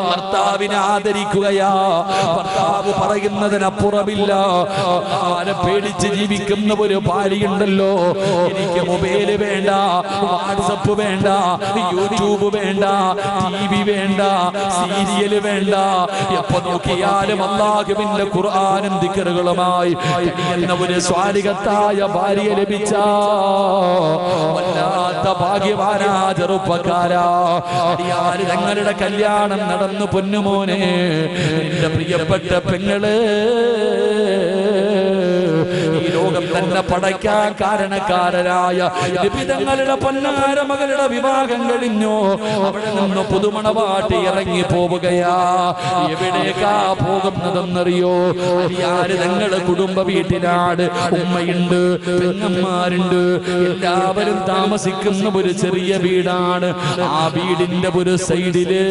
ഭർത്താവിനെ ആദരിക്കുകയാ. ഭർത്താവ് പറയുന്നതിനപ്പുറമില്ല. ആരെ പേടിച്ച് ജീവിക്കുന്ന ഒരു ഭാര്യയുണ്ടല്ലോ. എനിക്ക് മൊബൈല് വേണ്ട, വാട്സപ്പ് വേണ്ട, യൂട്യൂബ് വേണ്ട, TV വേണ്ട, സീരിയല് വേണ്ട. എപ്പോ നോക്കിയാലും അല്ലാഹുവിന്റെ ഖുർആനും ദിക്റുകളുമായി കഴിയുന്ന ഒരു സ്വാലിഹത്തായ ഭാര്യയെ ലഭിച്ച വല്ലാത്ത ഭാഗ്യവാനാ ചെറുപ്പക്കാരാ. തങ്ങളുടെ കല്യാണം നടന്നു പൊന്നുമോനെ. എന്റെ പ്രിയപ്പെട്ട പെങ്ങള്, ഈ ലോകം തന്നെ പടയ്ക്കാൻ കാരണക്കാരനായ നിബിതങ്ങളുടെ പൊന്നാര മകളുടെ വിവാഹം കഴിഞ്ഞു. അവിടെ നിന്ന് പുതുമണവാട്ടി ഇറങ്ങി പോവുകയാ. എവിടേക്കാ പോകുന്നതെന്നറിയോ? തങ്ങളുടെ കുടുംബ വീട്ടിലാണ്. ഉമ്മയുണ്ട്, പെങ്ങന്മാരുണ്ട്, എല്ലാവരും താമസിക്കുന്ന ഒരു ചെറിയ വീടാണ്. ആ വീടിന്റെ ഒരു സൈഡില്